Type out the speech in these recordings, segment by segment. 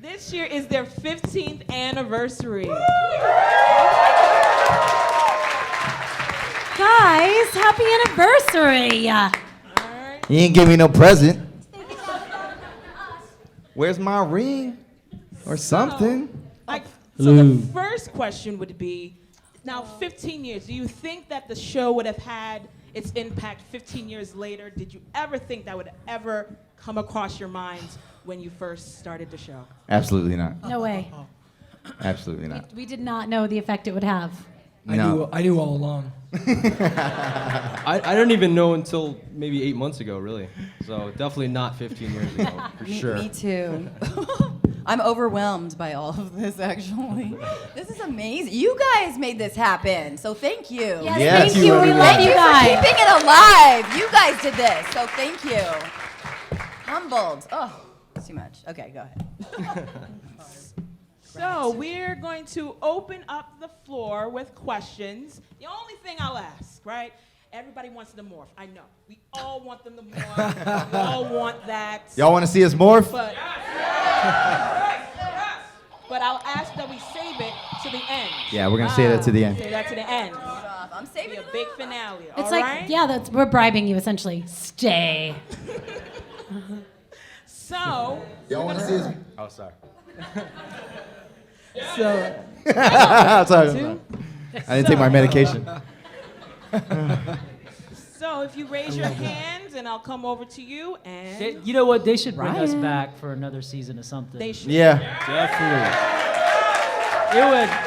This year is their 15th anniversary. Guys, happy anniversary. You ain't give me no present. Where's my ring? Or something. So the first question would be, now 15 years, do you think that the show would have had its impact 15 years later? Did you ever think that would ever come across your minds when you first started the show? Absolutely not. No way. Absolutely not. We did not know the effect it would have. No. I knew all along. I didn't even know until maybe 8 months ago, really. So definitely not 15 years ago, for sure. Me too. I'm overwhelmed by all of this, actually. This is amazing. You guys made this happen, so thank you. Yes, Yes. thank you. We love you For guys. keeping it alive. You guys did this, so thank you. Humbled. Oh, it's too much. Okay, go ahead. So we're going to open up the floor with questions. The only thing I'll ask, right? Everybody wants them to morph. I know. We all want them to morph. We all want that. Y'all want to see us morph? But, but I'll ask that we save it to the end. Yeah, we're going to say that to the end. Save that to the end. I'm saving Be a it big up. finale. It's all like, right? yeah, we're bribing you essentially. Stay. So, Y'all want to see us? Oh, sorry. so Sorry. I didn't take my medication. So if you raise your hands, and I'll come over to you, and You know what? They should bring us back for another season of something. they should. Yeah. Definitely.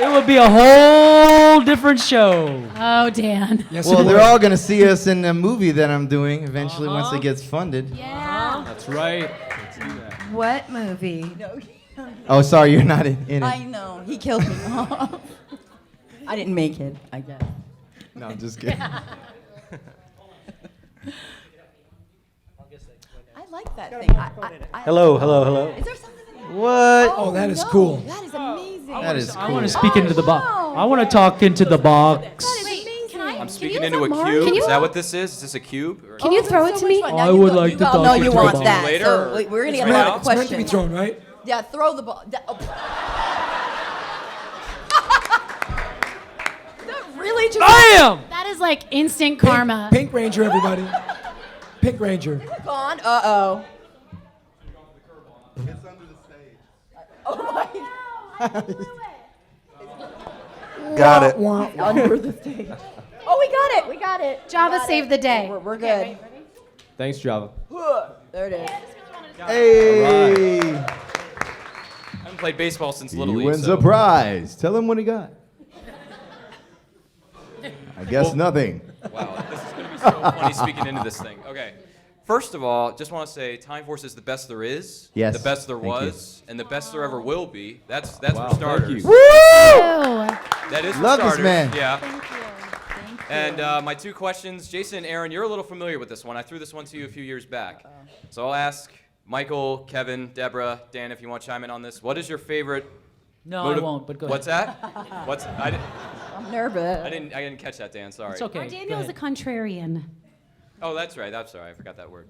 It would be a whole different show. Oh, Dan. Yes, Well, it they're would. all going to see us in the movie that I'm doing eventually once it gets funded. Yeah. That's right. Let's do that. What movie? Oh, sorry, you're not in it. I know. He killed me off. I didn't make it, I guess. No, I'm just kidding. I like that thing. Hello. Is there something in there? What? Oh, that is no, cool. That is amazing. That is I cool. want to speak into the box. wow. I want to talk into the box. That is amazing. I'm speaking into a cube. Is that what this is? Is this a cube? Or- Can you throw it to me? Now I you would go- like you to go- talk No, with you you want about that. later, So or- we're gonna get Right another now? It's meant to question. be thrown, right? Yeah, throw the ball. That really just Bam! That is like instant karma. Pink Ranger, everybody. Pink Ranger. gone. Uh-oh. Oh my. Got it. Under the stage. Oh, we got it. We got it. Java saved the day. We're good. Thanks, Java. There it is. Hey. I haven't played baseball since Little He League. wins so- a prize. Tell him what he got. I guess nothing. Wow, this is going to be so funny speaking into this thing. Okay. First of all, just want to say Time Force is the best there is, Yes, the best there thank you. was, and the best there ever will be. That's Wow, for thank starters. you. Woo! That is for Love this starters. man. Yeah. Thank you. And my two questions, Jason and Aaron, you're a little familiar with this one. I threw this one to you a few years back. So I'll ask Michael, Kevin, Deborah, Dan, if you want to chime in on this. What is your favorite? No, I won't, but go ahead. What's that? I'm nervous. I didn't catch that, Dan. Sorry. It's okay. Daniel's a contrarian. Oh, that's right. I'm sorry. I forgot that word.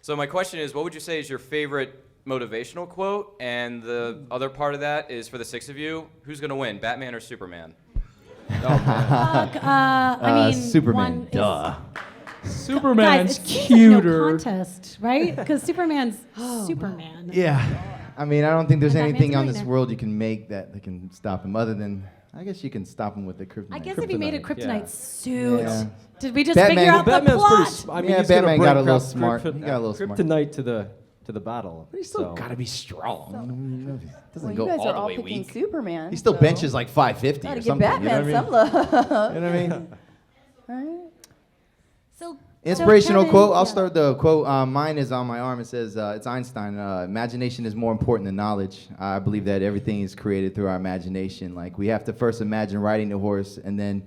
So my question is, what would you say is your favorite motivational quote? And the other part of that is for the six of you, who's going to win, Batman or Superman? I mean, Superman. one is- Duh. Superman's Guys, it's cuter. no contest, right? Because Superman's Superman. Yeah. I mean, I don't think there's And Batman's anything a on this nightmare. world you can make that can stop him other than, I guess you can stop him with the kryptonite. I guess if he made a kryptonite suit, Yeah. did we just Batman- figure out the Batman's plot? pretty. I mean, Yeah, he's gonna Batman bring got a little kryp- smart. kryp- He got a little smart. Kryptonite to the battle. But he's still so. got to be strong. Doesn't Well, go you guys all are the all way picking weak. Superman. He still so benches like 550 Gotta or give something. Batman you know some what I mean? love. You know what I mean? Right? So Inspirational Kevin- quote. I'll yeah. start the quote. Mine is on my arm. It says, it's Einstein. Imagination is more important than knowledge. I believe that everything is created through our imagination. Like we have to first imagine riding the horse, and then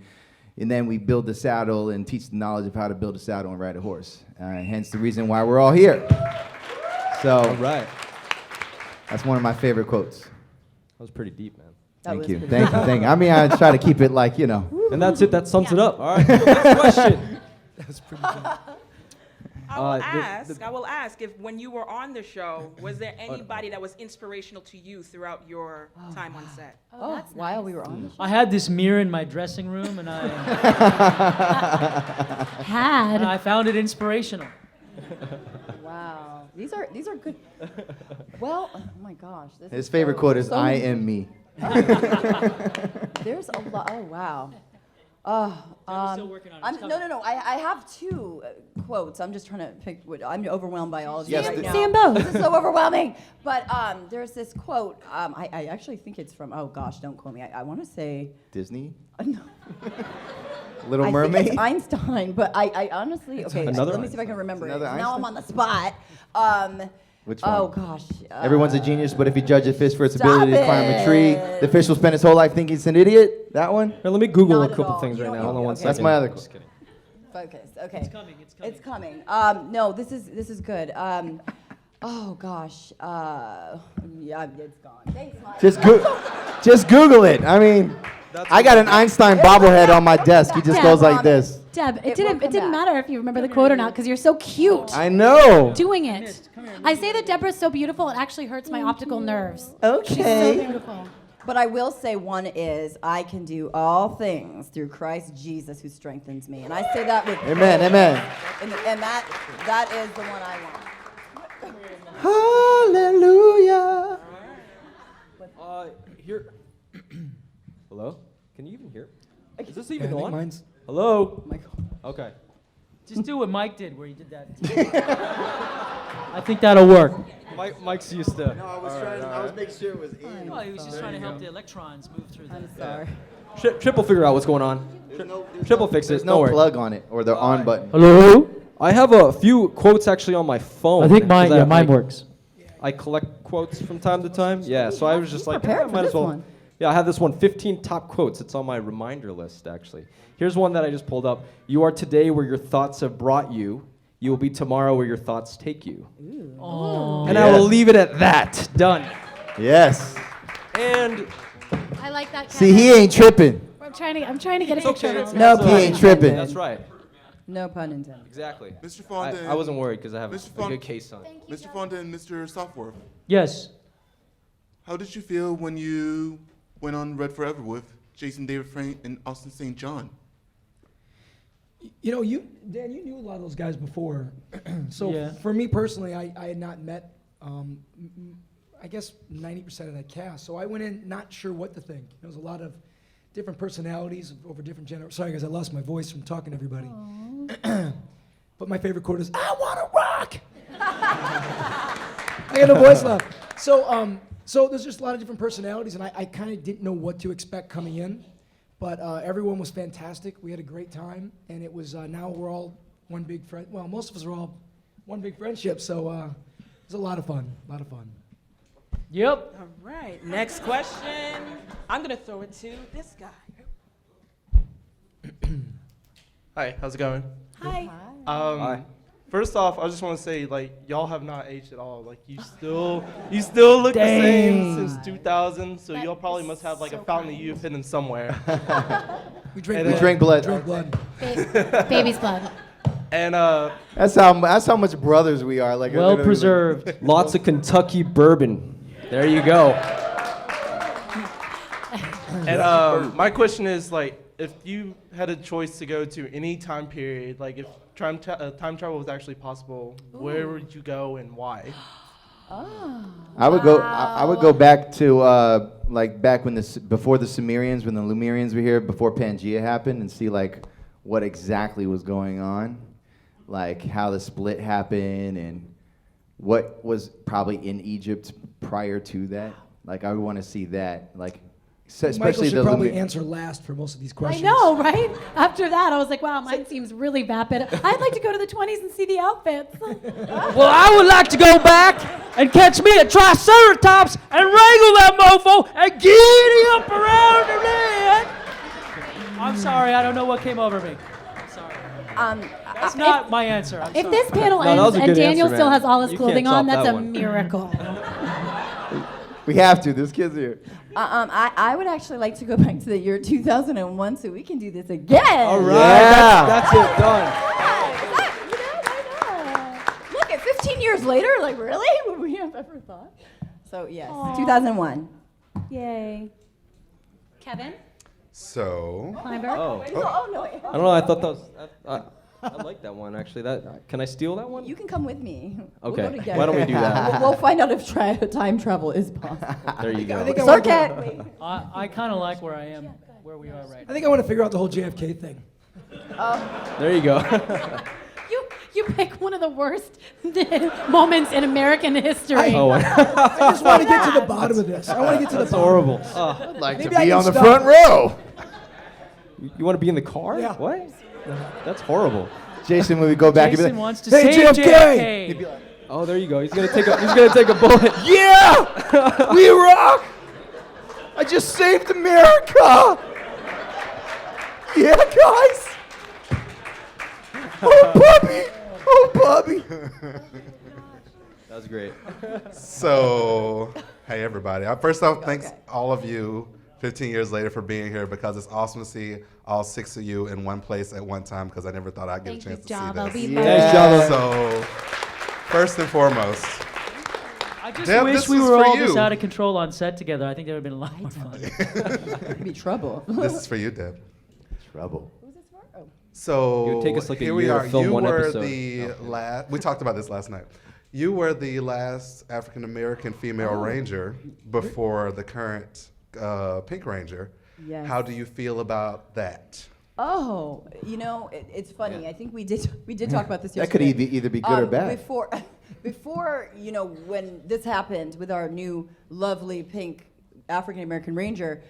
we build the saddle and teach the knowledge of how to build a saddle and ride a horse. Hence the reason why we're all here. So All right. that's one of my favorite quotes. That was pretty deep, man. Thank you. Thank you. Thank you. I mean, I try to keep it like, And that's it. That sums it up. All right. Next question. That's pretty good. I will ask if when you were on the show, was there anybody that was inspirational to you throughout your time on set? Oh, while we were on the show. I had this mirror in my dressing room, and I found it inspirational. Wow. These are good. Well, oh my gosh. His favorite quote is, "I am me." There's a lot. Oh, wow. Still working on it. No. I have two quotes. I'm just trying to pick. I'm overwhelmed by all of these Yes, right now. Sambo. This is so overwhelming. But there's this quote. I actually think it's from. Oh gosh, don't quote me. I want to say. Disney? No. Little I Mermaid? think it's Einstein, but I honestly. Okay, another let me see if I can remember it. Another Now I'm Einstein? on the spot. Which one? Oh gosh. Everyone's a genius, but if you judge a fish for its Stop ability to climb a tree, it. the fish will spend his whole life thinking it's an idiot? That one? Here, let me Google Not a at couple all. things You right don't now. Hold on need- one okay. second. That's my other Just quote. kidding. Focus. Okay. It's coming. It's coming. No, this is good. Oh gosh. Yeah, it's gone. Thanks, Mike. Just Google it. I mean, I got an Einstein bobblehead on my desk. He just Yeah, goes like promise. this. Deb, It it didn't will come matter if you remember the quote or not because you're so cute I know. doing it. I say that Deborah's so beautiful, it actually hurts my optical nerves. She's so Okay. beautiful. But I will say one is I can do all things through Christ Jesus who strengthens me, and I say that with Amen, amen. and that is the one I want. Hallelujah. Here. Hello? Can you even hear? Is this Yeah, I even think on? mine's. Hello? My God. Okay. Just do what Mike did, where he did that. I think that'll work. Mike's used to. I was making sure it was in. Well, he was just trying to help the electrons move through I'm the. sorry. Trip will figure out what's going on. Trip will fix it. There's Don't no worry. plug on it or the on button. Hello? I have a few quotes actually on my phone. I think mine, 'cause yeah, mine works. I collect quotes from time to time. Yeah, so I was just like, prepared I for might as this well. one. Yeah, I have this one, 15 top quotes. It's on my reminder list, actually. Here's one that I just pulled up. You are today where your thoughts have brought you. You will be tomorrow where your thoughts take you. Oh. And I will leave it at that. Done. Yes. And I like that. See, he ain't tripping. I'm trying to get a picture of it. No He ain't tripping. that's right. No pun intended. Exactly. Mr. Fonda. I wasn't worried because I have Mr. a Fonda. good case on. Mr. Fonda and Mr. Southworth, Yes. how did you feel when you went on Red Forever with Jason David Frank and Austin St. John? You know, Dan, you knew a lot of those guys before. So Yeah. for me personally, I had not met, I guess, 90% of that cast. So I went in not sure what to think. There was a lot of different personalities over different generations. Sorry, guys, I lost my voice from talking to everybody. But my favorite quote is, "I want to rock." I got no voice left. So there's just a lot of different personalities, and I kind of didn't know what to expect coming in. But everyone was fantastic. We had a great time, and it was now we're all one big friend. Well, most of us are all one big friendship, so it was a lot of fun. A lot of fun. Yep. All right, next question. I'm gonna throw it to this guy. Hi, how's it going? Hi. Hi. First off, I just want to say, like, y'all have not aged at all. Like, you still look the same since 2000. So y'all probably must have like a fountain of youth hidden somewhere. We drank And blood. we drank blood. Drank blood. Baby's blood. And That's how much brothers we are. Like Well literally, preserved. Lots of Kentucky bourbon. There you go. and my question is, like, if you had a choice to go to any time period, like if time travel was actually possible, where would you go and why? I would go. I would go back to like back when before the Sumerians, when the Lemurians were here, before Pangea happened, and see like what exactly was going on, like how the split happened and what was probably in Egypt prior to that. Like I would want to see that, like Michael especially should the probably Lemur- answer last for most of these I questions. know, right? After that, I was like, wow, mine seems really vapid. I'd like to go to the 20s and see the outfits. Well, I would like to go back and catch me a Triceratops and wrangle that mofo and giddy up around the red. I'm sorry, I don't know what came over me. I'm sorry. That's not my answer. I'm If sorry. this panel No, that was ends a and good Daniel answer, still man. has all his You can't clothing on, top that's that a one. miracle. We have to. This kid's here. I would actually like to go back to the year 2001 so we can do this again. All right. Yeah. That's it. Done. years later, like really? Would we have ever thought? So yes, Aw. 2001. Yay. Kevin? So, Kleinberg? Oh no! Wait. I don't know. I thought that was. I like that one actually. Can I steal that one? You can come with me. Okay. We'll go together. Why don't we do that? We'll find out if time travel is possible. There you go. I think I want to Circuit. I kind of like where I am, where we are right I think I want to figure out the whole JFK thing. There you go. You pick one of the worst moments in American history. Oh, I just want to get to the bottom of this. I want to get to the that's bottom. horrible. I'd like Maybe to I be can on the stop. front row. You want to be in the car? Yeah. What? That's horrible. Jason, when we go back, he'd be Jason like, wants to "Hey, save JFK!" he'd be like, Oh, there you go. He's gonna take a bullet. yeah, we rock. I just saved America. Yeah, guys. Oh, puppy. Oh, puppy. That was great. so, hey everybody. First off, thanks all of you 15 years later for being here because it's awesome to see all 6 of you in one place at one time because I never thought I'd get a chance to see Java. this. We Thanks, love Java. So, first and foremost, I just Deb, wish this we is were for all you. this out of control on set together. I think that would have been a lot more fun. It'd be trouble. this is for you, Deb. Trouble. Who's this for? Oh. So It would take us like a here we year are. to film You one were episode. the last. We talked about this last night. You were the last African American female ranger before the current Pink Ranger. Yes. How do you feel about that? Oh, it's funny. Yeah. I think we did talk about this That could yesterday. either be good or bad. Before when this happened with our new lovely pink African American Ranger,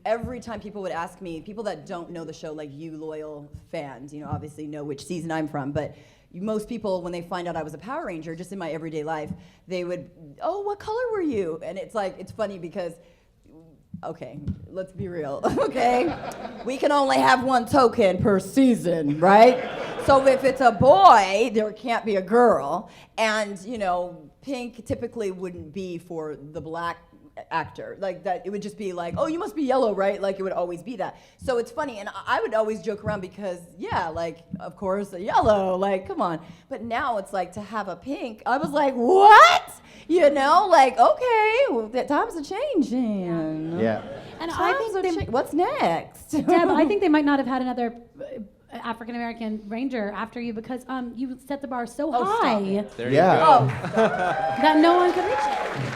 every time people would ask me, people that don't know the show, like you loyal fans, obviously know which season I'm from, but most people, when they find out I was a Power Ranger, just in my everyday life, they would, oh, what color were you? And it's funny because, okay, let's be real, okay? We can only have one token per season, right? So if it's a boy, there can't be a girl. And, pink typically wouldn't be for the black actor. Like that, it would just be like, oh, you must be yellow, right? Like it would always be that. So it's funny, and I would always joke around because, yeah, like, of course, a yellow, like, come on. But now it's like to have a pink, I was like, what? Like, okay, well, the times are changing. Yeah. And I Times think are they, changing. What's next? Deb, I think they might not have had another African American Ranger after you because you set the bar so stop high it. There Yeah. you go. that no one could reach it.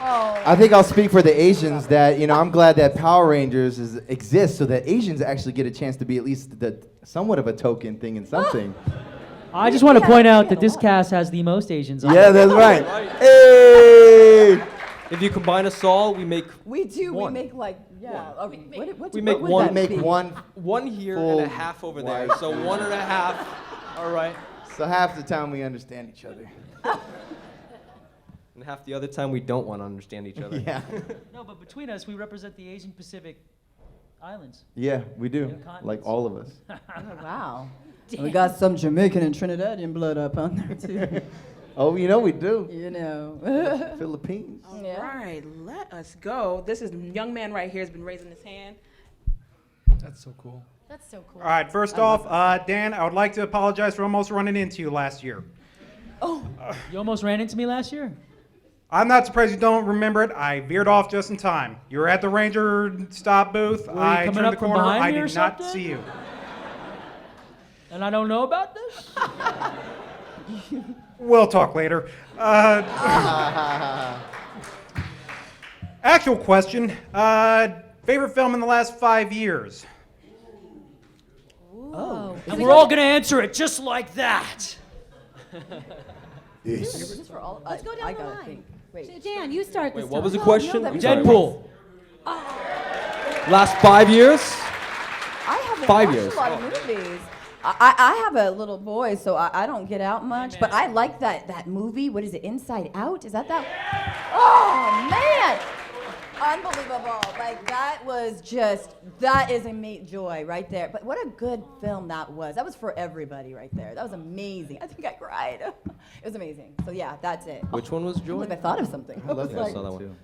Oh. I think I'll speak for the Asians that, I'm glad that Power Rangers exists so that Asians actually get a chance to be at least somewhat of a token thing in something. I just want to Yeah, point we out had that a this lot. cast has the most Asians on Yeah, it. that's right. Hey! If you combine us all, we make We do. One. We make like, yeah. We make what would one- that Make be? one here full and a half over there. wide. So 1.5. All right. So half the time we understand each other. And half the other time we don't want to understand each other. Yeah. No, but between us, we represent the Asian Pacific Islands. Yeah, we do. Yeah, continents. Like all of us. Oh, wow. We got some Jamaican and Trinidadian blood up on there too. Oh, we do. Philippines. All Yeah. right, let us go. This is young man right here has been raising his hand. That's so cool. That's so cool. All right, first off, Dan, I would like to apologize for almost running into you last year. You almost ran into me last year. I'm not surprised you don't remember it. I veered off just in time. You were at the Ranger stop booth. Were you I coming turned up the from corner. behind I me or did not something? see you. And I don't know about this? We'll talk later. Actual question. Favorite film in the last 5 years? Oh. And we're all going to answer it just like that. Yes. Is this for all? Let's go down I the gotta line. think. Wait. Dan, you start this Wait, what was the time. question? no, I'm that- sorry. Deadpool. Last 5 years? I haven't 5 watched years. a lot of movies. I have a little boy, so I don't get out much. But I like that movie. What is it? Inside Out? Is that? Oh man! Unbelievable. Like that is a joy right there. But what a good film that was. That was for everybody right there. That was amazing. I think I cried. It was amazing. So yeah, that's it. Which one was I Joy? like I thought of something. I love Yeah, I that saw that one one. too.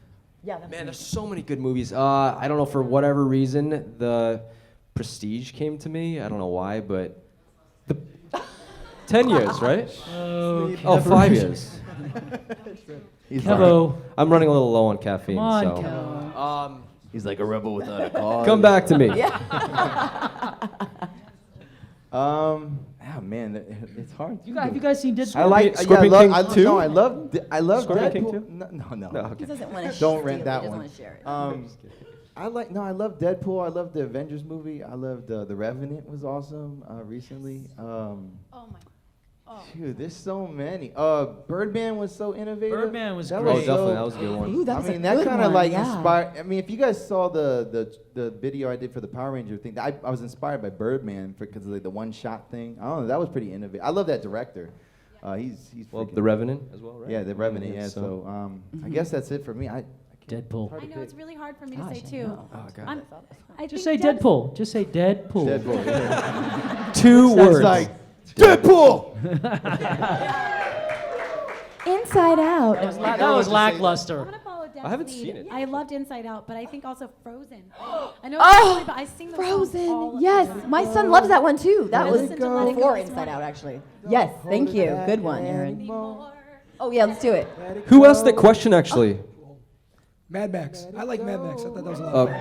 Yeah, that's Man, there's amazing. so many good movies. I don't know, for whatever reason, The Prestige came to me. I don't know why, but 10 years, right? Oh, Oh, 5 years. He's Kevo. I'm running a little low on caffeine, Come on, so. Kevo. He's like a rebel without a cause. Come back to me. Oh man, it's hard. Have you guys seen Dead I Scorpion? like Scorpion King 2? No, I love Scorpion King Deadpool. 2? No. No, okay. He doesn't want to Don't rent that He doesn't one. want to share it. I love Deadpool. I love the Avengers movie. I love the Revenant was awesome recently. Oh my. Oh. Dude, there's so many. Birdman was so innovative. Birdman was That great. Oh, was definitely. so- That was a good one. Ooh, that I was mean, a that good kind of one, like yeah. inspired. I mean, if you guys saw the video I did for the Power Ranger thing, I was inspired by Birdman because of like the one shot thing. I don't know, that was pretty innovative. I love that director. He's Well, freaking- The Revenant as well, right? Yeah, the Revenant. Yeah, So- so I guess that's it for me. I can't- Deadpool. hard I to know it's pick. really hard for me to Gosh, say I too. know. Oh god. I Just think say Dead's- Deadpool. Just say Deadpool. Deadpool. Yeah. 2 That's words. like Deadpool. Inside Out. That was, my that girl was would just say- I'm lackluster. gonna follow Deb's I haven't lead. seen it. I loved Inside Out, but I think also Frozen. I know Oh, it's silly, but I sing the Frozen. Yes, my son loves that one too. That I was listened to Let It Go before this Inside morning. Out, actually. Yes, thank you. Good one, Aaron. Oh yeah, let's do it. Who asked that question, actually? Mad Max. I like Mad Max. I thought that was a lot Uh, of fun.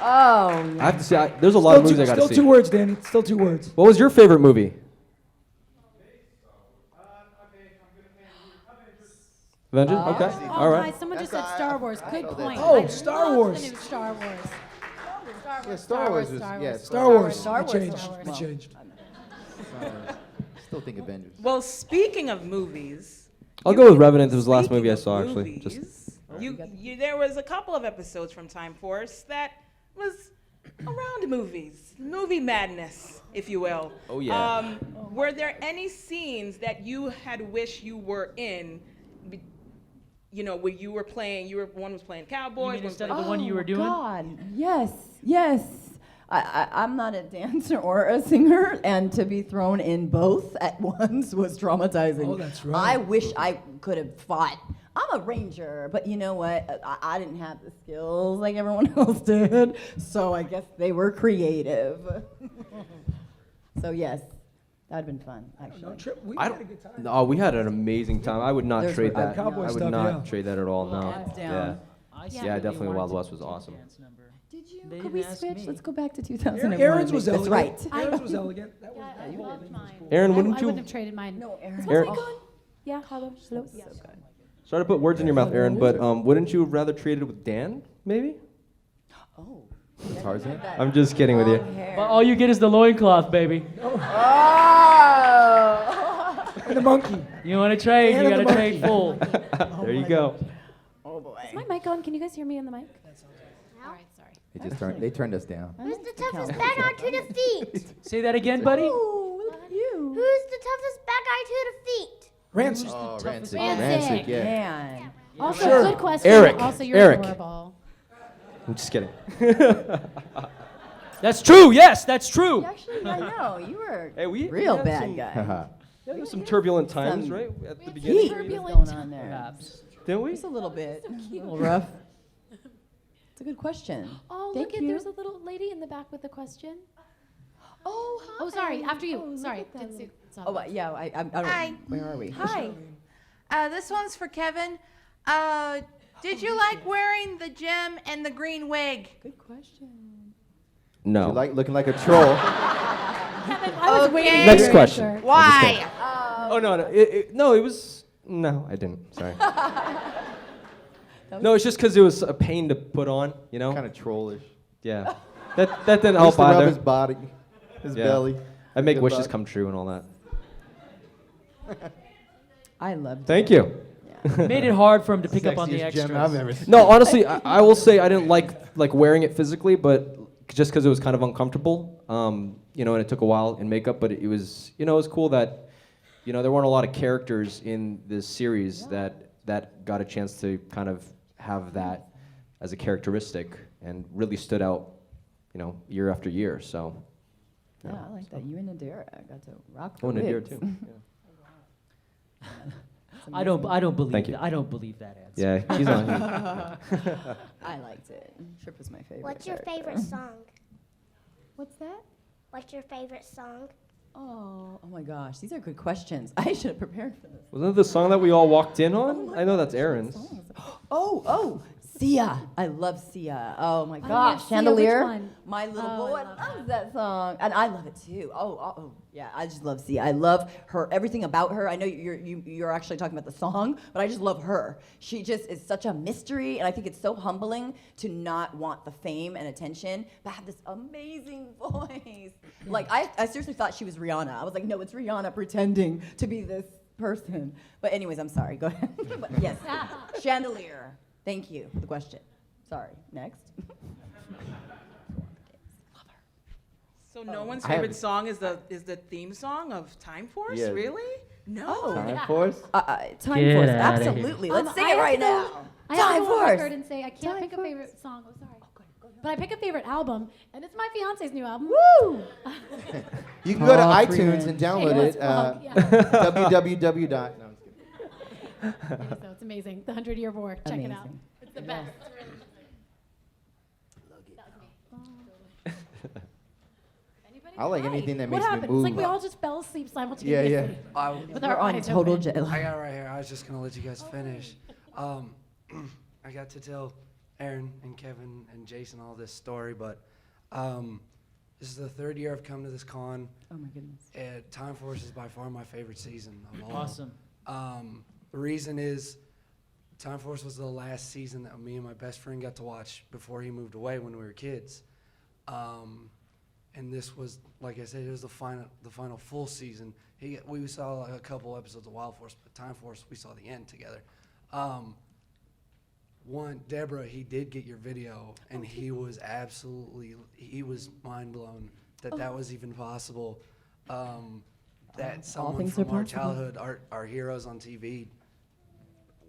Oh. I have to say, there's a lot of movies I gotta Still see. 2 words, Danny. Still 2 words. What was your favorite movie? Avengers? Okay. Oh, All right. guys, someone just said That's- Star Wars. I Good know that. point. Oh, I Star loved Wars. The new Star Wars. Yeah, Star Wars was Star yeah. Wars. Star Wars. Star I Wars. changed. Star I Wars. changed. Still think Avengers. Well, speaking of movies, I'll you- go with Revenant. It was the last speaking movie I of saw, actually. movies, Just there was a couple of episodes from Time Force that was around movies, movie madness, if you will. Oh, yeah. Were there any scenes that you had wished you were in? Where you were playing, one was playing cowboys. You one mean was instead playing- of the one you were doing? God, yes, yes. I'm not a dancer or a singer, and to be thrown in both at once was traumatizing. Oh, that's right. I wish I could have fought. I'm a ranger, but you know what? I didn't have the skills like everyone else did, so I guess they were creative. So yes, that'd been fun, actually. No trip. We I had don't. a good time. No, we had an amazing time. I would not There's trade the that. cowboy I would stuff, not yeah. trade that at all. No. Hands down. Yeah. I Yeah, Yeah, really definitely wanted Wild to West do was the awesome. dance number. Did you? They Could we didn't ask switch? me. Let's go back to 2001. Aaron's was That's elegant. right. Aaron's was elegant. That was Yeah, I loved mine. Aaron, I wouldn't you wouldn't have traded mine. No, Aaron. Aaron- Yeah, hello. Hello. So good. Sorry to put words in your mouth, Aaron, but wouldn't you have rather traded with Dan, maybe? Oh. Tarzan? I'm just kidding with you. But all you get is the loincloth, baby. Oh. And the monkey. You want to trade, And you the got to trade monkey. full. There you go. Oh boy. Is my mic on? Can you guys hear me on the mic? All right, sorry. They turned us down. Who's the toughest bad guy to defeat? Say that again, buddy. Ooh, look at you. Who's the toughest bad guy to defeat? Rancid. Oh, Rancid. Rancid. Rancid, yeah. Man. Also, Sure. good question. Eric. Also, you're Eric. adorable. I'm just kidding. That's true. Yes, that's true. Actually, I know. You were Hey, we real had bad some- guy. Haha. Yeah, there was some turbulent times, Some right? At the Heat beginning. was going on there. Perhaps. Didn't we? Just a little bit. A little rough. It's a good question. Oh, Thank look at you. there's a little lady in the back with a question. Oh, hi. Oh, sorry. After you. Oh, look Sorry. at that Didn't little- see. Oh, yeah. I don't. Hi. Where are we? Hi. This one's for Kevin. Did you like wearing the gem and the green wig? Good question. No. You like looking like a troll. Kevin, I was Okay. waiting. Next for your question. answer. Why? Oh no, no, it was no, I didn't. Sorry. No, it's just because it was a pain to put on, you know. Kind of trollish. Yeah. That didn't Used help to rub either. his body, his Yeah. belly. I make Good wishes luck. come true and all that. I loved Thank you. Made it hard for him to pick up on the Sexiest extras. gem I've ever seen. No, honestly, I will say I didn't like wearing it physically, but just because it was kind of uncomfortable, you know, and it took a while in makeup. But it was, you know, it was cool that, you know, there weren't a lot of characters in this series that got a chance to kind of have that as a characteristic and really stood out, you know, year after year. So. Yeah, I like that. You and Nadira got to rock the Oh, Nadir wigs. too. I don't believe Thank you. that. I don't believe that answer. Yeah, he's on. I liked it. Trip was my favorite. What's your character. favorite song? What's that? What's your favorite song? Oh my gosh, these are good questions. I should have prepared for this. Wasn't it the song that we all walked in on? I know that's Aaron's. Oh, Sia. I love Sia. Oh my yeah, gosh, Sia, Chandelier. which one? My little Oh, boy I love loves that song, and I love it too. Oh, yeah, I just love Sia. I love her, everything about her. I know you're actually talking about the song, but I just love her. She just is such a mystery, and I think it's so humbling to not want the fame and attention, but have this amazing voice. Like I seriously thought she was Rihanna. I was like, no, it's Rihanna pretending to be this person. But anyways, I'm sorry. Go ahead. But yes, Chandelier. Thank you for the question. Sorry. Next. So no one's favorite song is the theme song of Time Force? Yeah. Really? No. Time Force? Time Get Force. outta here. Absolutely. Let's sing I it have right to go- now. I have Time to go on Force. record and say I can't Time pick a Force. favorite song. Oh, sorry. But I pick a favorite album, and it's my fiance's new album. Woo! You can go to Oh, iTunes Freeman. and download Shameless it. plug, yeah. www. No, I'm just kidding. It is, though. It's amazing. The 100-Year War. Check it out. Amazing. It's the best. Anybody? I like Hi. anything that What makes me happened? move. It's like we all just fell asleep Yeah, simultaneously. yeah. With We're our on eyes total open. jet I lag. got it right here. I was just gonna let you guys finish. I got to tell Aaron and Kevin and Jason all this story, but this is the third year I've come to this con. Oh my goodness. And Time Force is by far my favorite season of all. Awesome. The reason is Time Force was the last season that me and my best friend got to watch before he moved away when we were kids. And this was, like I said, it was the final full season. We saw like a couple episodes of Wild Force, but Time Force, we saw the end together. Deborah, he did get your video, and he was mind blown that was even possible. That someone things are from our possible. childhood, our heroes on TV,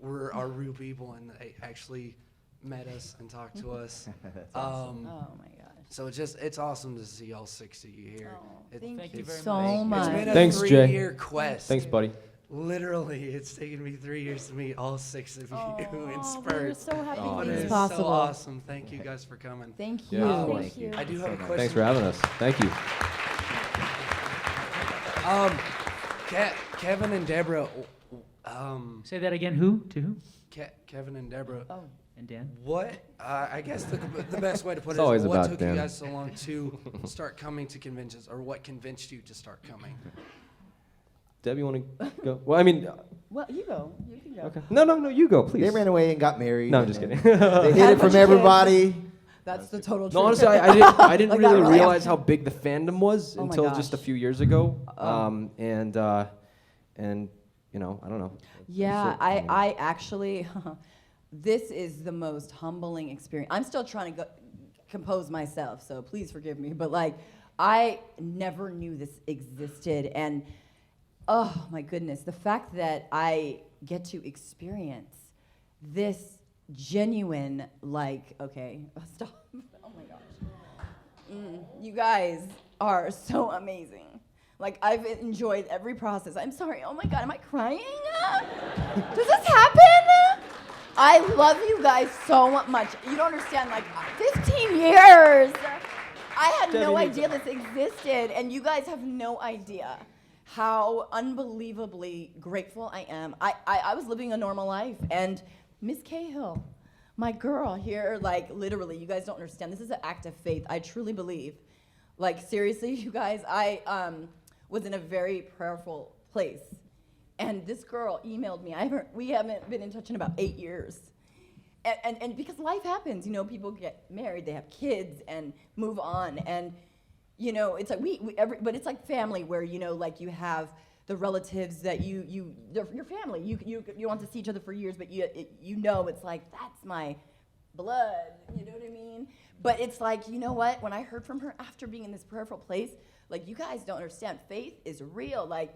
are real people, and they actually met us and talked to us. Oh my gosh. So it's awesome to see all 6 of you here. Thank you it's- so much. It's been a Thanks, Jay. 3-year quest. Thanks, buddy. Literally, it's taken me 3 years to meet all 6 of you in We're spurts. so happy Oh, But to it be is possible. so awesome. Thank you guys for coming. Thank Yeah, you. of course. Thank you. I do have a question. Thanks for having us. Thank you. Kevin and Deborah. Say that again. Who? To who? Kevin and Deborah. Oh. And Dan. What? I guess the best way to put It's it always is what about took Dan. you guys so long to start coming to conventions, or what convinced you to start coming? Deb, you want to go? Well, I mean, Well, you go. You can go. okay. No, you go, please. They ran away and got married. No, I'm just kidding. They hid it from everybody. That's the total truth. No, honestly, I didn't Like that, really really? realize how big the fandom was Oh my until just a gosh. few years ago. Oh. And you know, I don't know. Yeah, That's it. I actually, this is the most humbling experience. I'm still trying to compose myself, so please forgive me. But like, I never knew this existed, and oh my goodness, the fact that I get to experience this genuine, like, okay, stop. Oh my gosh. You guys are so amazing. Like, I've enjoyed every process. I'm sorry. Oh my God, am I crying? Does this happen? I love you guys so much. You don't understand, like, 15 years. I had no idea this existed, and you guys have no idea how unbelievably grateful I am. I was living a normal life, and Miss Cahill, my girl here, like, literally, you guys don't understand. This is an act of faith. I truly believe. Like, seriously, you guys, I was in a very prayerful place. And this girl emailed me. We haven't been in touch in about 8 years. And because life happens, you know, people get married, they have kids, and move on. And, you know, it's like but it's like family where, you know, like you have the relatives that your family. You want to see each other for years, but you know, it's like, that's my blood, you know what I mean? But it's like, you know what? When I heard from her after being in this prayerful place, like, you guys don't understand. Faith is real. Like,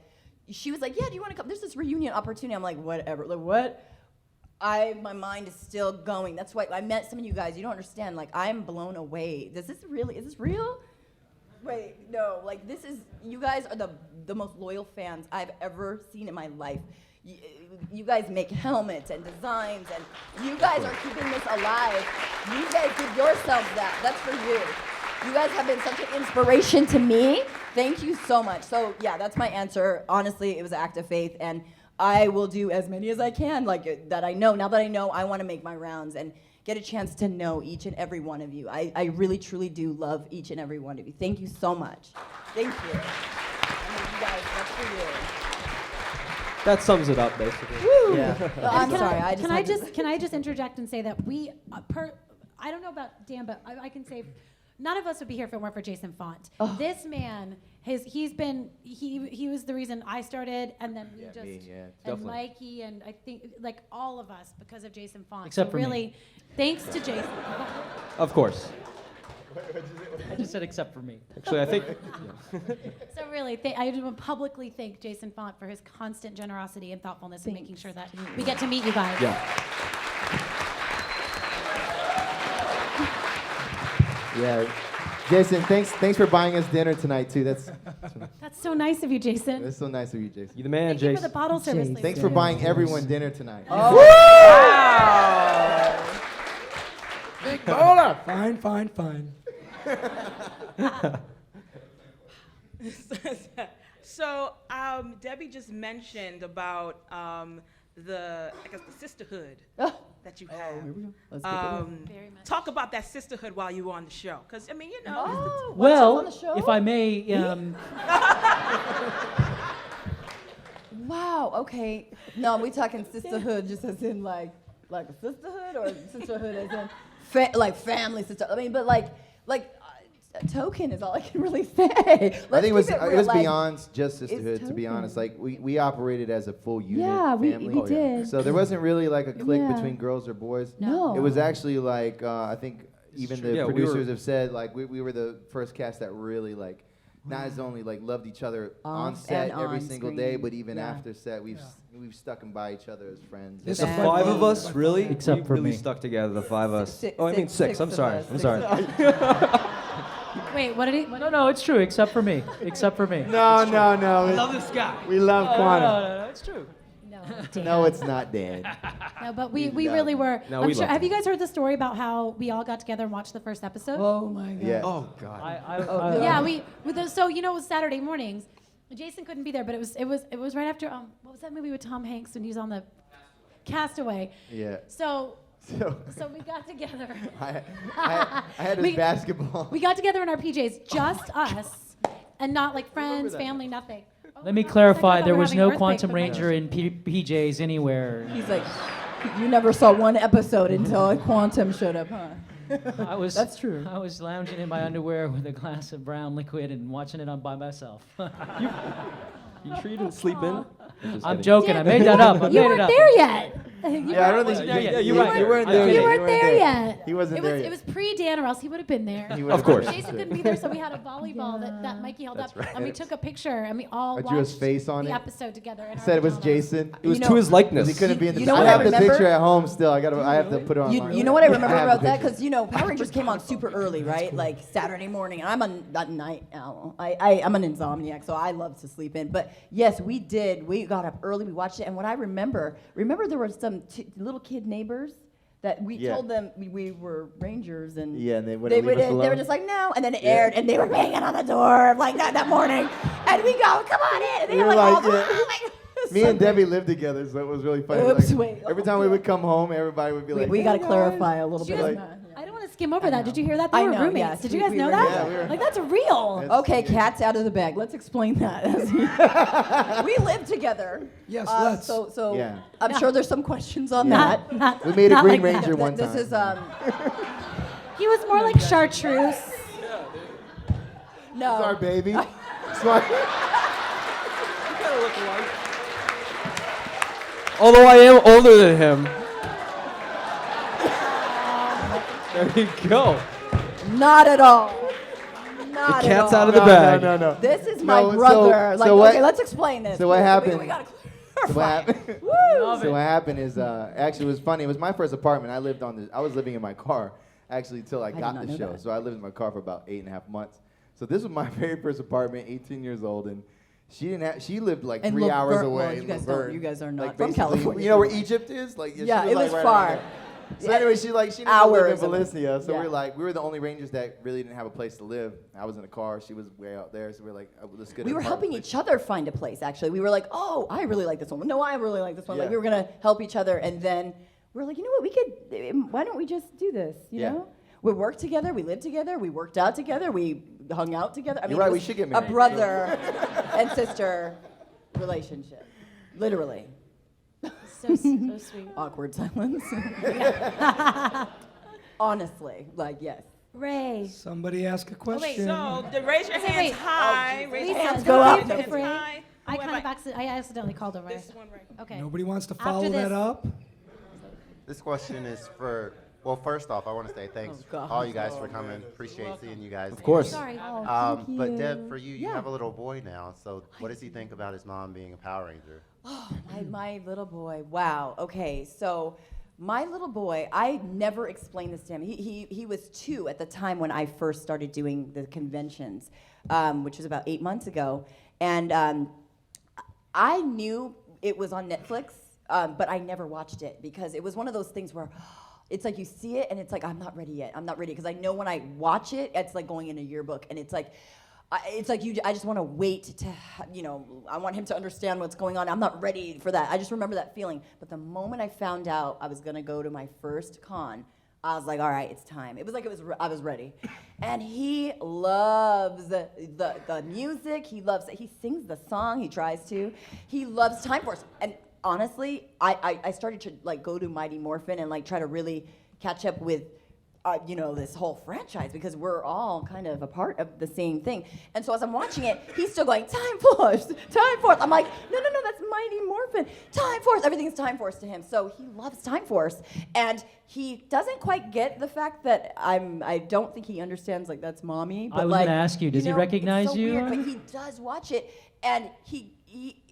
she was like, yeah, do you want to come? There's this reunion opportunity. I'm like, whatever. Like, what? My mind is still going. That's why I met some of you guys. You don't understand. Like, I'm blown away. Is this real? Wait, no. Like, you guys are the most loyal fans I've ever seen in my life. You guys make helmets and designs, and you guys are keeping this alive. You guys give yourselves that. That's for you. You guys have been such an inspiration to me, Thank you so much. So yeah, that's my answer. Honestly, it was an act of faith, and I will do as many as I can, like that I know. Now that I know, I want to make my rounds and get a chance to know each and every one of you. I really, truly do love each and every one of you. Thank you so much. Thank you. I mean, you guys, that's for you. That sums it up, basically. Woo! Yeah. I'm sorry. Can I just interject and say that we, I don't know about Dan, but I can say, none of us would be here if it weren't for Jason Font. Oh. This man, he was the reason I started, and then we and definitely. Mikey, and I think like all of us because of Jason Font. Except so for me. really, thanks to Jason. Of course. I just said except for me. Actually, I think. So really, I just want to publicly thank Jason Font for his constant generosity and thoughtfulness in making sure that we get to meet you guys. Yeah. Yeah. Jason, thanks for buying us dinner tonight too. That's so nice of you, Jason. That's so nice of you, Jason. You the man, Thank you for Jason. the bottle service. Lisa. Thanks for buying everyone dinner tonight. Oh, wow. Big bowler. Fine. So Debbie just mentioned about the sisterhood that you have. Let's get to it. Very much. Talk about that sisterhood while you were on the show, because I mean, you know. Oh, Well, on the show? if I may, Wow. Okay. No, we talking sisterhood just as in like a sisterhood, or sisterhood as in like family sister. I mean, but like token is all I can really say. I think it was like, beyond just sisterhood, to be honest. Like we operated as a full unit. Yeah, family. we did. So there wasn't really like a clique Yeah. between girls or boys. No. It was actually like I think even the Yeah, we producers were- have said like we were the first cast that really like not as only like loved each other on Off set and every on single screen. day, but even Yeah. after set we've stuck by each other as friends. This The is five fun. of us, really? Except we for really me. stuck together, the five of us. Six- Oh, I mean six six. I'm of sorry. us. I'm Six sorry. of us. Wait, what did he? no, it's true. Except for me. Except for me. No. I love this guy. We love Quantum. No, it's true. No, No, it's not Dan. no, but we No. really were. No, I'm we sure. loved Have it. you guys heard the story about how we all got together and watched the first episode? Oh my God. Yeah. Oh God. Yeah, so you know, it was Saturday mornings. Jason couldn't be there, but it was right after what was that movie with Tom Hanks when he was on the Castaway? Yeah. So So we got together. I had his basketball. We got together in our PJs, just us, and not like friends, family, nothing. Let me for a second, I clarify. thought There we were was having no an earthquake, Quantum but Ranger in PJs anywhere. He's like, you never saw one episode until Quantum showed up, huh? That's true. I was lounging in my underwear with a glass of brown liquid and watching it on by myself. You sure you didn't sleep in? I'm joking. I made that up. I You made it weren't up. there yet. Yeah, I don't think Yeah, you you're right. You weren't I'm there. kidding. You weren't there yet. He wasn't there yet. It was pre-Dan, or else he would have been there. He would've Of course. been Jason there. couldn't be there, so we had a volleyball that Mikey held That's up, right. and we took a picture, and we all I drew his watched face on the it. episode together. In our Said it was pajamas. Jason. It was You to know- his likeness. He couldn't be in the. You know I what I have the remember? picture at home still. I have to put it on. You know what I remember have about the that? picture. Because, you know, Power Rangers came on super early, right? Like Saturday morning. And I'm a night owl. I'm an insomniac, so I love to sleep in. But yes, we did. We got up early. We watched it. And what I remember there were some little kid neighbors that we Yeah. told them we were Rangers. And Yeah, and they wouldn't leave us they were alone. just like, no. And then it Yeah. aired, and they were banging on the door like that morning. And we go, come on in. And they We were were like, like, all yeah. the Me and Debbie lived together, so it was really funny. Oops, Like, wait. every time we would come home, everybody would be like, we "Hey, got to guys." clarify a little Did bit. you guys- I don't want to skim over that. Did you hear that? They I were know, roommates. yes. Did you We- guys we know were- that? Yeah, we were- Like, that's real. That's- Okay, cat's out of the bag. Let's explain that. We live together. Yes, let's. So Yeah. I'm sure there's some questions on Yeah. that. We made a Not Green like that. Ranger one time. This is He was more like chartreuse. no. It's our baby. Smart. Although I am older than him. There you go. Not at all. Not The cat's at all. out of the bag. No. This is No, my brother. so like, what- okay, let's explain this. so what please. happened- We gotta So what happened? Woo! So what happened is, actually, it was funny. It was my first apartment. I was living in my car, actually, until I did got not the know show. that. So I lived in my car for about 8.5 months. So this was my very first apartment, 18 years old, and she lived like And 3 hours Laverne- away. well, in you guys Laverne. don't- you guys are not like from basically- California. You know where Egypt is? Like Yeah, she it like was right far. around there. So anyway, she didn't live in Hours of- Valencia, so yeah. we were the only Rangers that really didn't have a place to live. I was in a car, she was way out there, so we were like, oh, let's get We an were helping apartment each other find a place, actually. We were like, oh, I really like this one. No, I really like this one. Like, we were going to help each other. And then we were like, you know what, why don't we just do this, you know? We worked together, we lived together, we worked out together, we hung out together. I mean, You're right, it we was should get a married. brother and sister relationship, literally. So sweet. Awkward silence. Honestly, like, yes. Ray. Somebody ask a question. So, raise your So hands wait. high. Raise your Lisa, hands go high. up. Raise your hands Ray. high. I accidentally called him, right? This one right. Okay. Nobody wants to After follow this- that up? This question is for, well, first off, I want to say thanks God. all you guys for coming. Appreciate seeing you guys. Of course. Sorry. But Deb, for you, you Yeah. have a little boy now. So what does he think about his mom being a Power Ranger? Oh, my little boy. Wow. Okay, so my little boy, I never explained this to him. He was 2 at the time when I first started doing the conventions, which was about 8 months ago. And I knew it was on Netflix, but I never watched it because it was one of those things where it's like you see it and it's like, I'm not ready yet. I'm not ready. Because I know when I watch it, it's like going in a yearbook. And it's like I just want to wait to, I want him to understand what's going on. I'm not ready for that. I just remember that feeling. But the moment I found out I was going to go to my first con, I was like, all right, it's time. It was like I was ready. And he loves the music. He sings the song. He tries to. He loves Time Force. And honestly, I started to like go to Mighty Morphin and like try to really catch up with this whole franchise because we're all kind of a part of the same thing. And so as I'm watching it, he's still going, Time Force, Time Force. I'm like, no, that's Mighty Morphin. Time Force, everything is Time Force to him. So he loves Time Force. And he doesn't quite get the fact that I don't think he understands like that's mommy. But I was like, gonna ask you, does he recognize it's so you? Weird, but he does watch it. And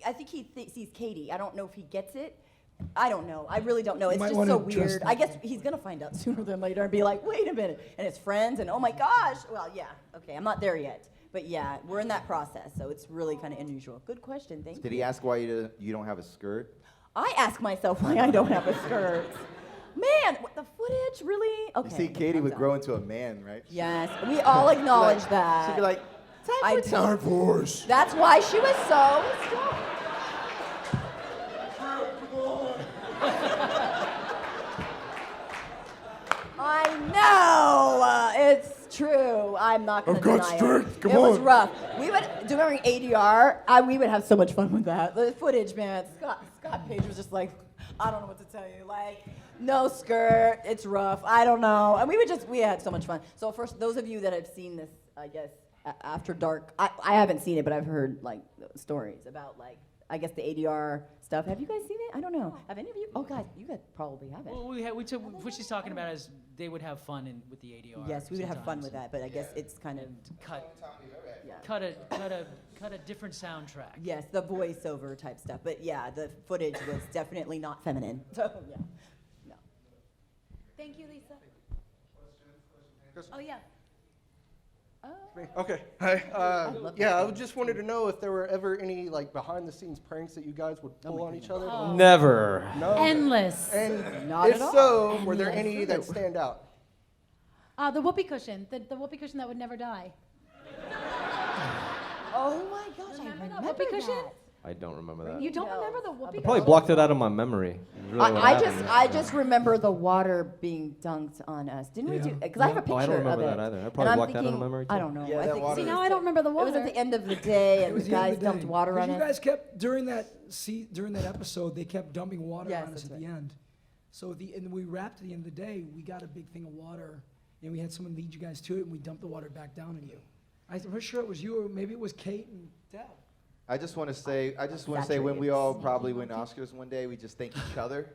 I think he sees Katie. I don't know if he gets it. I don't know. I really don't know. You It's might just wanna so trust weird. that. I guess he's going to find out sooner than later and be like, wait a minute. And his friends, and oh my gosh. Well, yeah. Okay, I'm not there yet. But yeah, we're in that process, so it's really kind of unusual. Good question. Thank you. Did he ask why you don't have a skirt? I ask myself why I don't have a skirt. Man, the footage really? Okay. You see, Katie I'm would done. grow into a man, right? Yes, we all acknowledge that. She'd be like, Time Force. That's why she was so strong. I know, it's true. I'm not going to deny got strength. it. Come it was on. rough. We would, during ADR, we would have so much fun with that. The footage, man. Scott Page was just like, I don't know what to tell you. Like, no skirt. It's rough. I don't know. And we had so much fun. So for those of you that have seen this, I guess, After Dark, I haven't seen it, but I've heard like stories about like, I guess the ADR stuff. Have you guys seen it? I don't know. Have any of you? Oh, guys, you guys probably haven't. Well, what she's talking about is they would have fun with the ADR. Yes, we would have fun sometimes. with that, but I guess it's kind of Cut a different soundtrack. yes, the voiceover type stuff. But yeah, the footage was definitely not feminine. So yeah, no. Thank you, Lisa. Oh yeah. Okay. Hi. I just wanted to know if there were ever any like behind-the-scenes pranks that you guys would pull on each other. Oh. Never. No. Endless. And Not if at all. so, were there Endless. any that stand out? The whoopee cushion. The whoopee cushion that would never die. Oh my gosh, I remember whoopee cushion? that. I don't remember that. You don't remember the whoopee I probably cushion? blocked it out of my memory. Is really what happened. I just remember the water being dunked on us. Didn't we do? Because I have a picture Oh, I don't remember of it. that either. I And probably I'm blocked that out of thinking- my memory I too. don't know. Yeah, I that think water See, now I don't remember the It water. was at the end of the day, It and was the the end guys of the dumped day. water 'Cause on you us. guys kept during that episode, they kept dumping water Yes, on us that's at the end. So and we wrapped at the end of the day. We got a big thing of water, and we had someone lead you guys to it, and we dumped the water back down on you. I'm pretty sure it was you, or maybe it was Kate and Deb. I just want to say when we all probably win Oscars one day, we just thank each other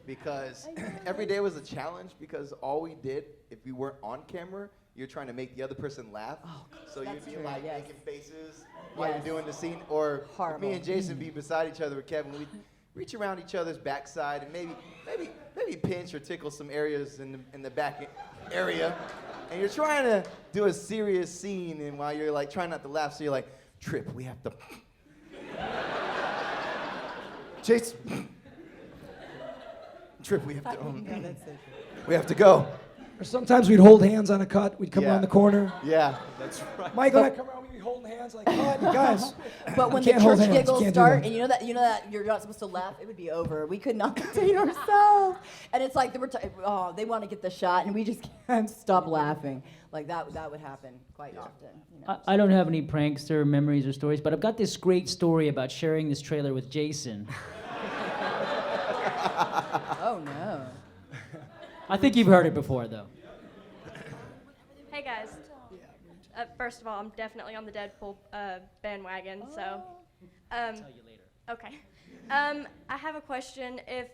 because every day was a challenge because all we did, if we weren't on camera, you're trying to make the other person laugh. So you'd be true, like yes. making faces while Yes. you're doing the scene, or if Horrible. me and Jason be beside each other with Kevin, we'd reach around each other's backside and maybe pinch or tickle some areas in the back area. And you're trying to do a serious scene, and while you're like trying not to laugh, so you're like, Trip, we have to. Jason. Trip, we have to. We have to go. Or sometimes we'd hold hands on a cut. We'd come Yeah. around the corner. Yeah, that's right. Michael and I come around, we'd be holding hands like, cut, guys. But when you the can't hold church hands, you giggles can't do start, that. and you know that you're not supposed to laugh, it would be over. We could not contain ourselves, and it's like they want to get the shot, and we just can't stop laughing. Like that would happen quite often. You know? I don't have any prankster memories or stories, but I've got this great story about sharing this trailer with Jason. Oh no. I think you've heard it before, though. Hey guys. First of all, I'm definitely on the Deadpool bandwagon, so. I'll tell you later. Okay. I have a question. If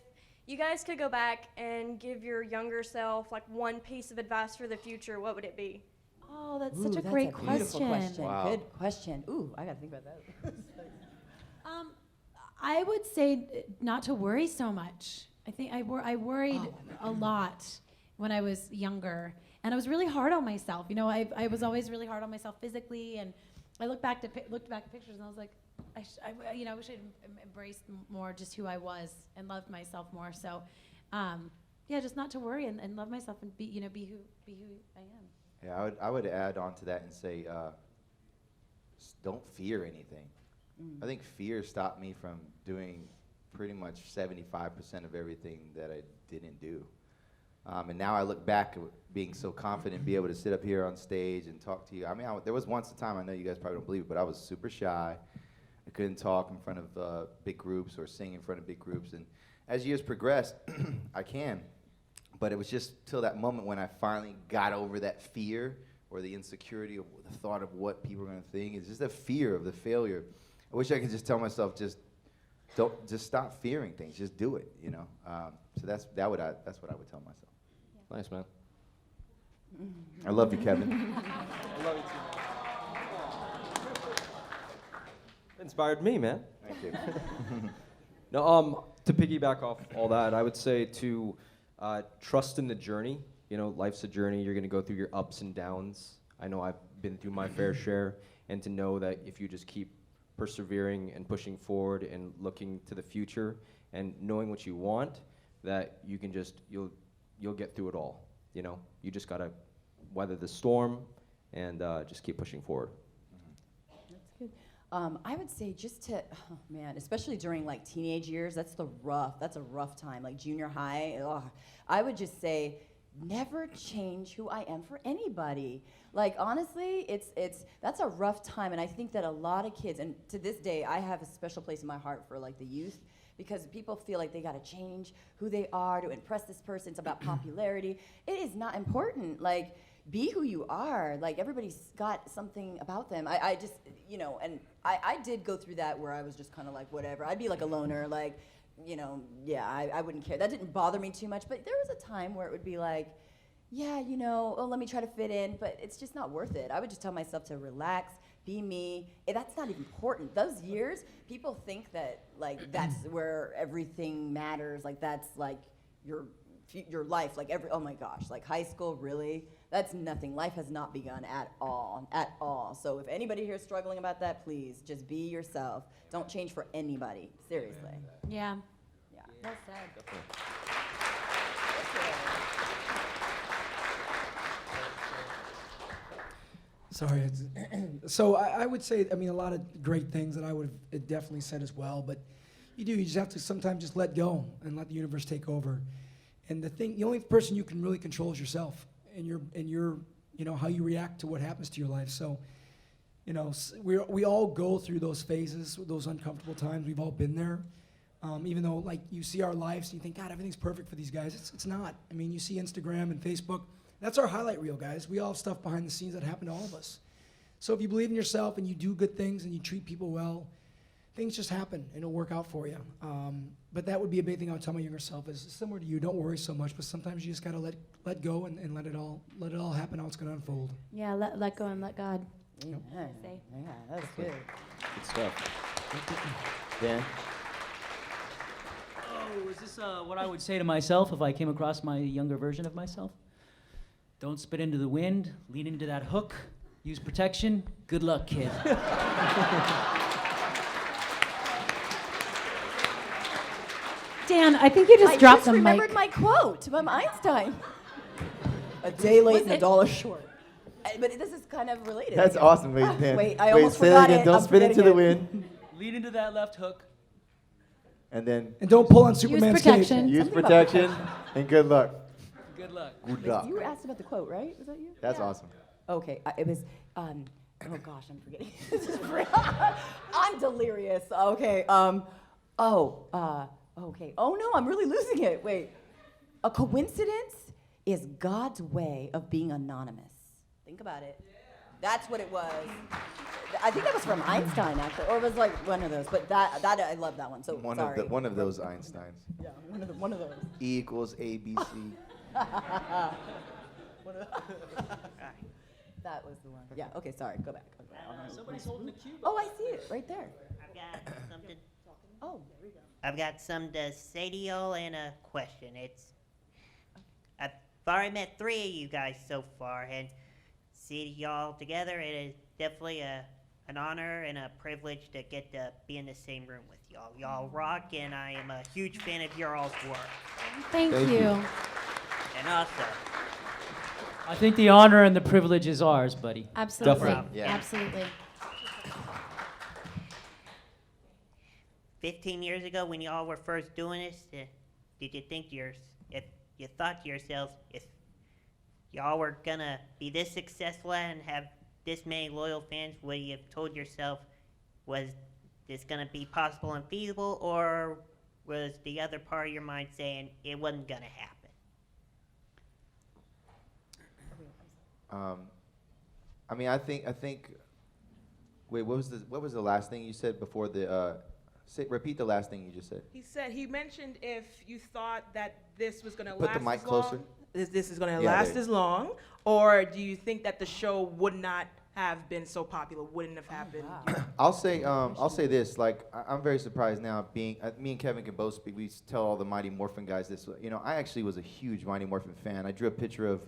you guys could go back and give your younger self like one piece of advice for the future, what would it be? Oh, that's Ooh, such a that's great a beautiful question. Wow. Good question. Ooh, I gotta think about that. I would say not to worry so much. I think I worried a lot when I was younger, and I was really hard on myself. You know, I was always really hard on myself physically, and I looked back at pictures, and I was like, I wish I'd embraced more just who I was and loved myself more. So, just not to worry and love myself and be who I am. Yeah, I would add on to that and say, don't fear anything. I think fear stopped me from doing pretty much 75% of everything that I didn't do. And now I look back at being so confident, be able to sit up here on stage and talk to you. I mean, there was once a time, I know you guys probably don't believe it, but I was super shy. I couldn't talk in front of big groups or sing in front of big groups. And as years progressed, I can. But it was just till that moment when I finally got over that fear or the insecurity of the thought of what people are going to think. It's just the fear of the failure. I wish I could just tell myself, just stop fearing things. Just do it, you know. So that's what I would tell myself. Yeah. Nice, man. I love you, Kevin. I love you too, man. Inspired me, man. Thank you. No, to piggyback off all that, I would say to trust in the journey. You know, life's a journey. You're going to go through your ups and downs. I know I've been through my fair share, and to know that if you just keep persevering and pushing forward and looking to the future and knowing what you want, that you can you'll get through it all. You know, you just gotta weather the storm and just keep pushing forward. That's good. I would say especially during like teenage years, that's a rough time, like junior high. I would just say, never change who I am for anybody. Like honestly, that's a rough time, and I think that a lot of kids, and to this day, I have a special place in my heart for like the youth, because people feel like they got to change who they are to impress this person. It's about popularity. It is not important. Like, be who you are. Like, everybody's got something about them. I just, and I did go through that where I was just kind of like, whatever. I'd be like a loner, like, I wouldn't care. That didn't bother me too much, but there was a time where it would be like, let me try to fit in, but it's just not worth it. I would just tell myself to relax, be me. That's not important. Those years, people think that like that's where everything matters. Like that's like your life. Like oh my gosh, like high school, really? That's nothing. Life has not begun at all. So if anybody here is struggling about that, please just be yourself. Don't change for anybody. Seriously. Yeah. Yeah. Well said. Sorry. So I would say, a lot of great things that I would have definitely said as well, but you just have to sometimes just let go and let the universe take over. And the only person you can really control is yourself and your how you react to what happens to your life. So, we all go through those phases, those uncomfortable times. We've all been there. Even though like you see our lives and you think, God, everything's perfect for these guys. It's not. You see Instagram and Facebook. That's our highlight reel, guys. We all have stuff behind the scenes that happen to all of us. So if you believe in yourself and you do good things and you treat people well, things just happen and it'll work out for you. But that would be a big thing I would tell my younger self is similar to you. Don't worry so much, but sometimes you just gotta let go and let it all happen how it's gonna unfold. Yeah, let go and let God. Yeah, Say. yeah, that's good. Good stuff. Dan? Oh, is this what I would say to myself if I came across my younger version of myself? Don't spit into the wind, lean into that hook, use protection. Good luck, kid. Dan, I think you just dropped the mic. I just remembered my quote from Einstein. A day late Was and a it- dollar short. But this is kind of related. That's awesome. Wait, Dan. Wait, I Wait, almost say forgot it again. it. Don't I'm spin into the forgetting wind. Lead into that left hook. And then And don't pull on Superman's cape. protection. use Something about protection and good luck. Good luck. Good Wait, luck. you were asked about the quote, right? Was that you? That's awesome. Okay, it was. Oh gosh, I'm forgetting. This is I'm delirious. Okay. Okay. Oh no, I'm really losing it. Wait. A coincidence is God's way of being anonymous. Think about it. That's what it was. I think that was from Einstein, actually, or it was like one of those. But that I love that one. So sorry. One of those Einsteins. Yeah, one of those. E equals ABC. That was the one. Yeah. Okay. Sorry. Go back. Somebody's holding a cube. Oh, I see it right there. I've got something. Oh, there we go. I've got some to say to y'all and a question. I've already met 3 of you guys so far, and see y'all together. It is definitely an honor and a privilege to get to be in the same room with y'all. Y'all rock, and I am a huge fan of your all's work. Thank you. And also, I think the honor and the privilege is ours, buddy. Absolutely. Definitely. Yeah. Absolutely. 15 years ago when y'all were first doing this, did you think if you thought to yourselves, if y'all were gonna be this successful and have this many loyal fans, would you have told yourself, was this gonna be possible and feasible, or was the other part of your mind saying it wasn't gonna happen? I mean, I think. Wait, what was the last thing you said before the? Repeat the last thing you just said. He mentioned if you thought that this was going to Put last the mic as closer. long, this is going to Yeah, last there. as long, or do you think that the show would not have been so popular, wouldn't have happened? I'll say this. Like, I'm very surprised now. Being me and Kevin can both speak. We tell all the Mighty Morphin guys this. You know, I actually was a huge Mighty Morphin fan. I drew a picture of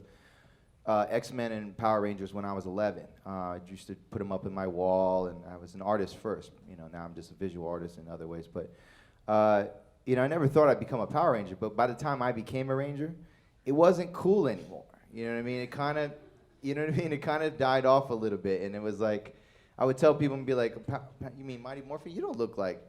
X-Men and Power Rangers when I was 11. I used to put them up in my wall, and I was an artist first. You know, now I'm just a visual artist in other ways. But you know, I never thought I'd become a Power Ranger. But by the time I became a Ranger, it wasn't cool anymore. You know what I mean? It kind of, you know what I mean? It kind of died off a little bit, and it was like, I would tell people and be like, "You mean Mighty Morphin? You don't look like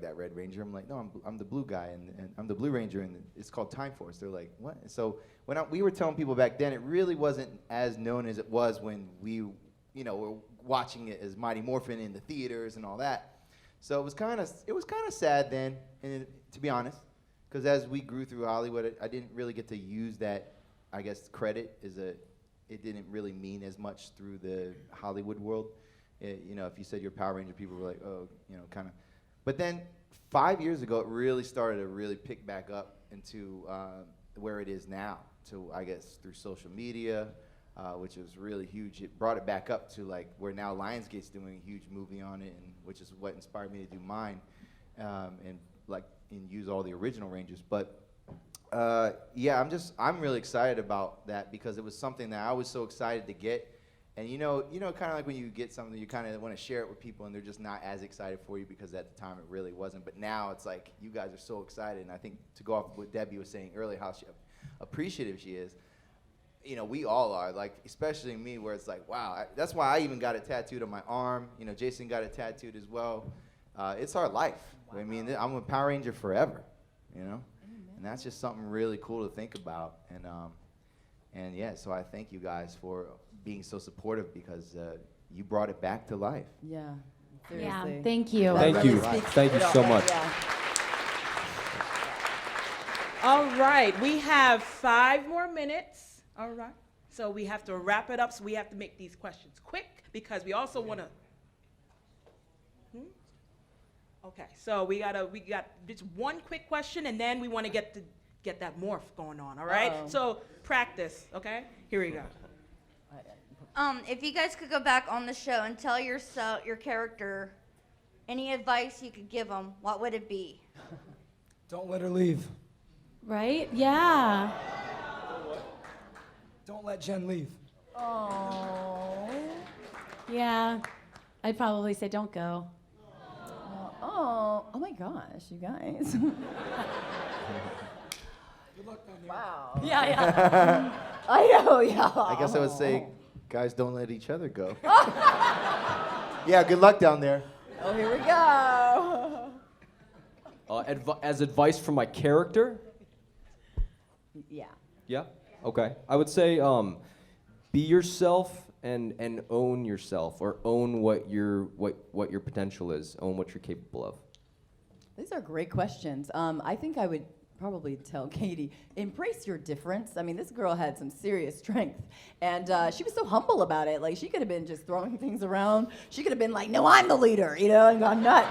that Red Ranger." I'm like, "No, I'm the blue guy, and I'm the Blue Ranger, and it's called Time Force." They're like, "What?" And so when we were telling people back then, it really wasn't as known as it was when we, you know, were watching it as Mighty Morphin in the theaters and all that. So it was kind of sad then, and to be honest, because as we grew through Hollywood, I didn't really get to use that, I guess, credit it didn't really mean as much through the Hollywood world. You know, if you said you're a Power Ranger, people were like, oh, you know, kind of. But then 5 years ago, it really started to really pick back up into where it is now. To, I guess, through social media, which is really huge. It brought it back up to like where now Lionsgate's doing a huge movie on it, and which is what inspired me to do mine, and use all the original Rangers. But yeah, I'm really excited about that because it was something that I was so excited to get. And you know, kind of like when you get something, you kind of want to share it with people, and they're just not as excited for you because at the time it really wasn't. But now it's like you guys are so excited, and I think to go off what Debbie was saying earlier, how appreciative she is. You know, we all are, like, especially me, where it's like, wow. That's why I even got it tattooed on my arm. You know, Jason got it tattooed as well. It's our life. Wow. I mean, I'm a Power Ranger forever. You know, and that's just something really cool to think about. And yeah, so I thank you guys for being so supportive because you brought it back to life. Yeah. Yeah, Seriously. thank you. Thank you. Thank you so much. Yeah. All right, we have 5 more minutes. All right, so we have to wrap it up. So we have to make these questions quick because we also want to. Okay, so we got just one quick question, and then we want to get that morph going on. All right, so practice. Okay, here we go. If you guys could go back on the show and tell your character any advice you could give them, what would it be? Don't let her leave. Right? Yeah. Don't let Jen leave. Oh. Yeah. I'd probably say don't go. Oh my gosh, you guys. Good luck down there. Wow. Yeah. I know, yeah. I guess I would say, guys, don't let each other go. Yeah, good luck down there. Oh, here we go. As advice from my character? Yeah. Yeah? Okay. I would say be yourself and own yourself, or own what your potential is, own what you're capable of. These are great questions. I think I would probably tell Katie, embrace your difference. I mean, this girl had some serious strength, and she was so humble about it. Like, she could have been just throwing things around. She could have been like, no, I'm the leader, you know, and gone nuts.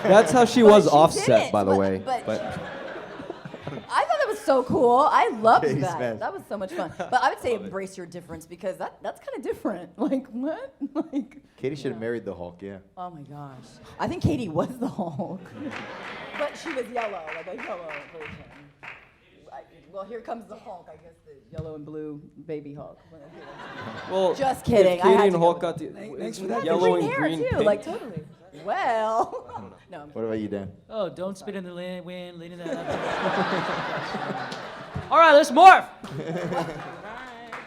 That's how she But was she Offset, didn't, by the but- way. but- I thought that was so cool. I loved Katie's that. mad. That was so much fun. But I would say embrace your difference, because that's kind of different. Like, what? Like, Katie should have married the Hulk, yeah. oh my gosh. I think Katie was the Hulk. But she was yellow, like a yellow version. Well, here comes the Hulk, I guess, the yellow and blue baby Hulk. Well, Just kidding. If I had Katie and to go Hulk with got the Thanks for that. yellow green and hair green too, pink. like totally. Well, no. What about you, Dan? Oh, don't spit in the wind, leading that up. All right, let's morph.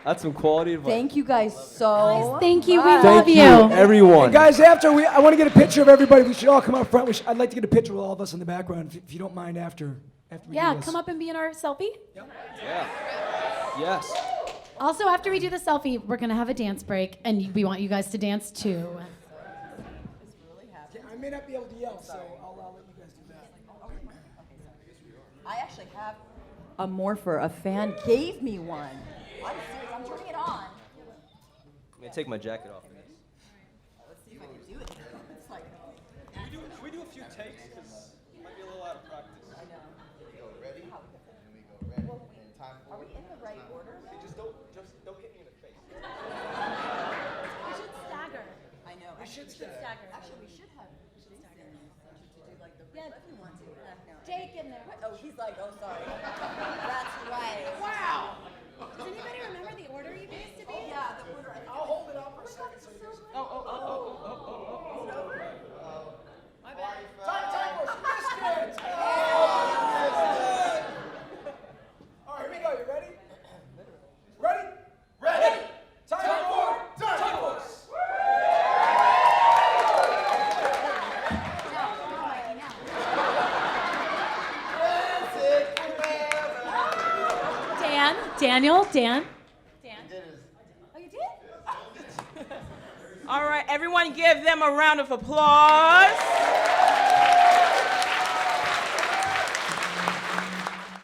That's some quality advice. Thank you guys so Thank you. We much. love Thank you. everyone. And guys, after I want to get a picture of everybody. We should all come up front. I'd like to get a picture with all of us in the background, if you don't mind, after we Yeah, do this. come up and be in our selfie. Yeah. Yes. Also, after we do the selfie, we're gonna have a dance break, and we want you guys to dance too. I may not be able to yell, so I'll let you guys do that. I actually have a morpher. A fan gave me one. I'm serious. I'm turning it on. I'm gonna take my jacket off. Let's see if I can do it. It's like, Should we do a few takes? Because it might be a little out of practice. I know. Ready? Are we in the right order? Just don't hit me in the face. We should stagger. I know. We should stagger. Actually, we should have Jason to do like the Yeah. if you want to. No. Jake in there. Oh, he's like, oh, sorry. That's right. Wow. Does anybody remember the order you used to be? Yeah, the order. I'll hold it up for a second. So you guys... My bad. Time for biscuits! All right, here we go. You ready? Ready? Ready! Time for force! Dan. Oh, you did? All right, everyone give them a round of applause.